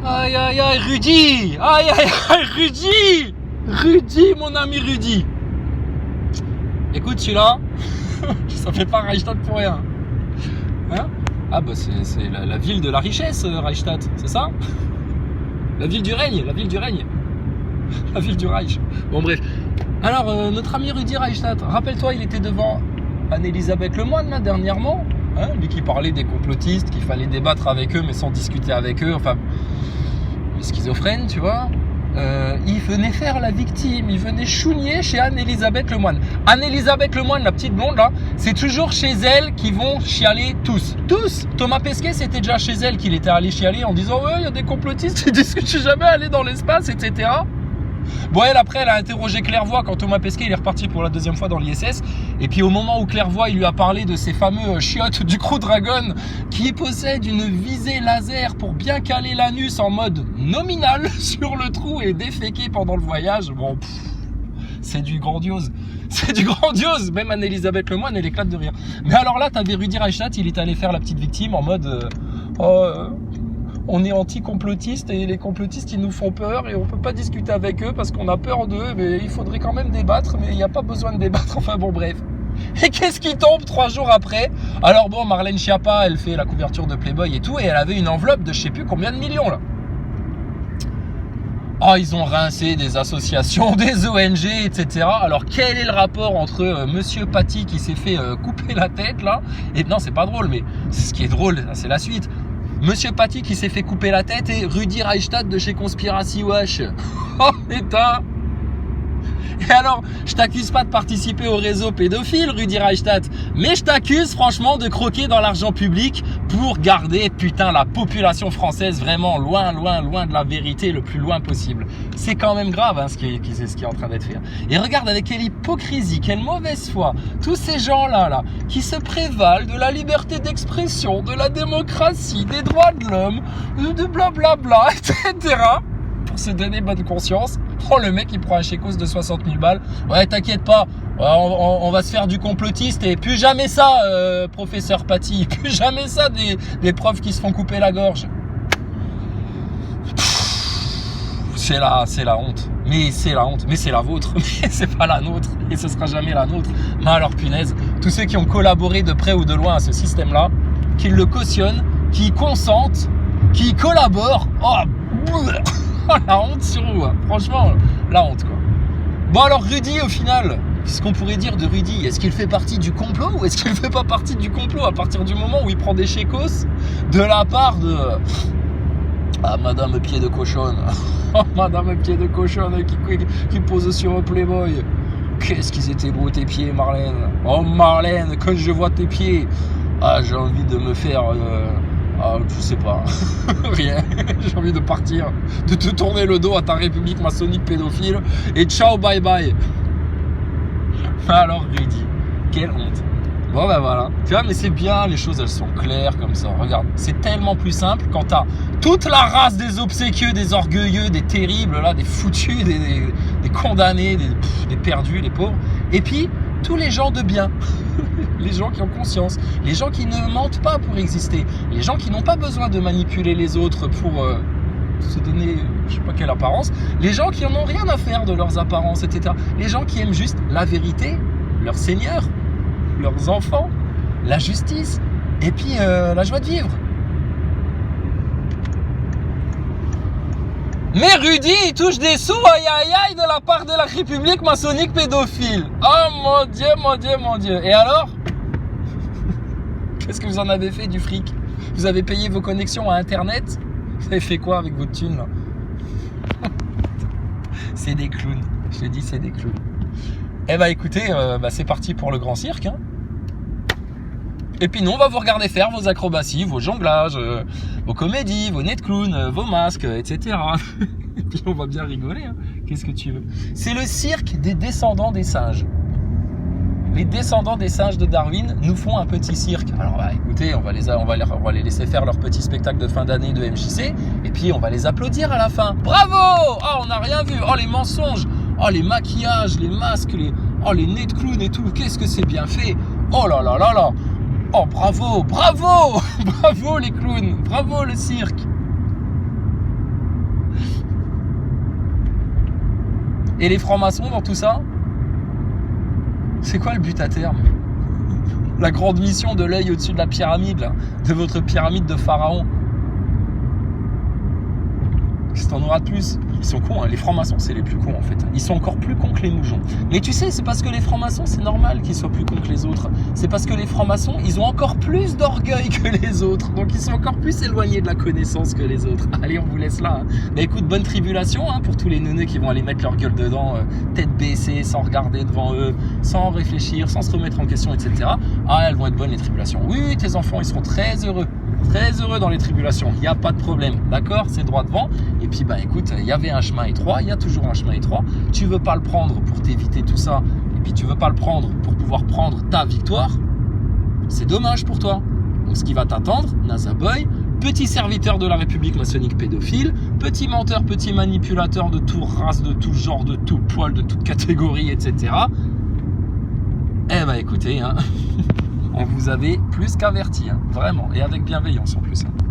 Aïe aïe aïe Rudy. Aïe aïe aïe Rudy. Rudy, mon ami Rudy. Écoute celui-là, ça fait pas Reichstadt pour rien. Hein? Ah bah c'est la ville de la richesse, Reichstadt, c'est ça? La ville du règne, la ville du règne. La ville du Reich. Bon bref. Alors notre ami Rudy Reichstadt, rappelle-toi, il était devant Anne-Elisabeth Lemoine là dernièrement, hein, lui qui parlait des complotistes, qu'il fallait débattre avec eux mais sans discuter avec eux, enfin schizophrène, tu vois. Il venait faire la victime, il venait chougner chez Anne-Elisabeth Lemoine. Anne-Elisabeth Lemoine, la petite blonde là, c'est toujours chez elle qu'ils vont chialer tous. Tous. Thomas Pesquet, c'était déjà chez elle qu'il était allé chialer en disant ouais, il y a des complotistes qui disent que je suis jamais allé dans l'espace, etc. Bon, elle, après, elle a interrogé Clairvoy quand Thomas Pesquet il est reparti pour la deuxième fois dans l'ISS. Et puis, au moment où Clairvoy il lui a parlé de ces fameux chiottes du Crew Dragon qui possèdent une visée laser pour bien caler l'anus en mode nominal sur le trou et déféquer pendant le voyage, bon, c'est du grandiose. C'est du grandiose. Même Anne-Elisabeth Lemoine, elle éclate de rire. Mais alors là, t'avais Rudy Reichstadt, il est allé faire la petite victime en mode on est anti-complotistes et les complotistes ils nous font peur et on peut pas discuter avec eux parce qu'on a peur d'eux, mais il faudrait quand même débattre, mais il n'y a pas besoin de débattre, enfin bon bref. Et qu'est-ce qui tombe 3 jours après? Alors bon, Marlène Schiappa, elle fait la couverture de Playboy et tout, et elle avait une enveloppe de je sais plus combien de millions là. Ah, ils ont rincé des associations, des ONG, etc. Alors quel est le rapport entre Monsieur Paty qui s'est fait couper la tête là, et non c'est pas drôle, mais ce qui est drôle c'est la suite. Monsieur Paty qui s'est fait couper la tête et Rudy Reichstadt de chez Conspiracy Watch. Oh putain. Et alors, je t'accuse pas de participer au réseau pédophile, Rudy Reichstadt, mais je t'accuse franchement de croquer dans l'argent public pour garder, putain, la population française vraiment loin, loin, loin de la vérité, le plus loin possible. C'est quand même grave hein, ce qui est en train d'être fait. Et regarde avec quelle hypocrisie, quelle mauvaise foi, tous ces gens-là, là, qui se prévalent de la liberté d'expression, de la démocratie, des droits de l'homme, de blablabla, etc., pour se donner bonne conscience. Oh, le mec il prend un chécos de 60 000 balles. Ouais, t'inquiète pas, on va se faire du complotiste et plus jamais ça, professeur Paty, plus jamais ça des profs qui se font couper la gorge. C'est la honte. Mais c'est la honte. Mais c'est la vôtre. Mais c'est pas la nôtre. Et ce sera jamais la nôtre. Mais alors punaise, tous ceux qui ont collaboré de près ou de loin à ce système-là, qui le cautionnent, qui y consentent, qui y collaborent. Oh, la honte sur vous, hein. Franchement, la honte quoi. Bon alors Rudy au final, qu'est-ce qu'on pourrait dire de Rudy? Est-ce qu'il fait partie du complot ou est-ce qu'il fait pas partie du complot à partir du moment où il prend des chécos de la part de Madame Pied de Cochonne. Madame Pied de Cochonne qui pose sur un Playboy. Qu'est-ce qu'ils étaient beaux tes pieds, Marlène. Oh Marlène, quand je vois tes pieds, j'ai envie de me faire je sais pas, rien, j'ai envie de partir, de te tourner le dos à ta république maçonnique pédophile et ciao bye bye. Alors Rudy, quelle honte. Bon ben voilà, tu vois, mais c'est bien, les choses elles sont claires comme ça, regarde, c'est tellement plus simple quand t'as toute la race des obséquieux, des orgueilleux, des terribles là, des foutus, des condamnés, des perdus, des pauvres, et puis tous les gens de bien. Les gens qui ont conscience, les gens qui ne mentent pas pour exister, les gens qui n'ont pas besoin de manipuler les autres pour se donner je sais pas quelle apparence, les gens qui en ont rien à faire de leurs apparences, etc. Les gens qui aiment juste la vérité, leur Seigneur, leurs enfants, la justice et puis la joie de vivre. Mais Rudy, il touche des sous, aïe aïe aïe, de la part de la République maçonnique pédophile. Oh mon Dieu, mon Dieu, mon Dieu. Et alors? Qu'est-ce que vous en avez fait du fric? Vous avez payé vos connexions à Internet? Vous avez fait quoi avec votre thune là? C'est des clowns, je te dis, c'est des clowns. Eh bah écoutez, c'est parti pour le grand cirque, hein. Et puis nous, on va vous regarder faire vos acrobaties, vos jonglages, vos comédies, vos nez de clown, vos masques, etc. Et puis on va bien rigoler, hein. Qu'est-ce que tu veux? C'est le cirque des descendants des singes. Les descendants des singes de Darwin nous font un petit cirque. Alors écoutez, on va les laisser faire leur petit spectacle de fin d'année de MJC, et puis on va les applaudir à la fin. Bravo! Oh, on n'a rien vu. Oh, les mensonges. Oh, les maquillages, les masques, les nez de clown et tout. Qu'est-ce que c'est bien fait. Oh là là là là. Oh bravo, bravo, bravo les clowns, bravo le cirque. Et les francs-maçons dans tout ça, c'est quoi le but à terme? La grande mission de l'œil au-dessus de la pyramide, là, de votre pyramide de pharaon. Qu'est-ce que t'en auras de plus? Ils sont cons, hein. Les francs-maçons, c'est les plus cons en fait. Ils sont encore plus cons que les moujons. Mais tu sais, c'est parce que les francs-maçons, c'est normal qu'ils soient plus cons que les autres. C'est parce que les francs-maçons, ils ont encore plus d'orgueil que les autres. Donc ils sont encore plus éloignés de la connaissance que les autres. Allez, on vous laisse là. Hein. Mais écoute, bonne tribulation hein, pour tous les neuneux qui vont aller mettre leur gueule dedans, tête baissée, sans regarder devant eux, sans réfléchir, sans se remettre en question, etc. Ah, elles vont être bonnes les tribulations. Oui, tes enfants, ils seront très heureux. Très heureux dans les tribulations, il n'y a pas de problème, d'accord, c'est droit devant. Et puis bah écoute, il y avait un chemin étroit, il y a toujours un chemin étroit. Tu veux pas le prendre pour t'éviter tout ça, et puis tu veux pas le prendre pour pouvoir prendre ta victoire. C'est dommage pour toi. Donc ce qui va t'attendre, NASA Boy, petit serviteur de la République maçonnique pédophile, petit menteur, petit manipulateur de toute race, de tout genre, de tout poil, de toute catégorie, etc. Eh bah écoutez, hein. On vous avait plus qu'averti, hein, vraiment, et avec bienveillance en plus. Hein.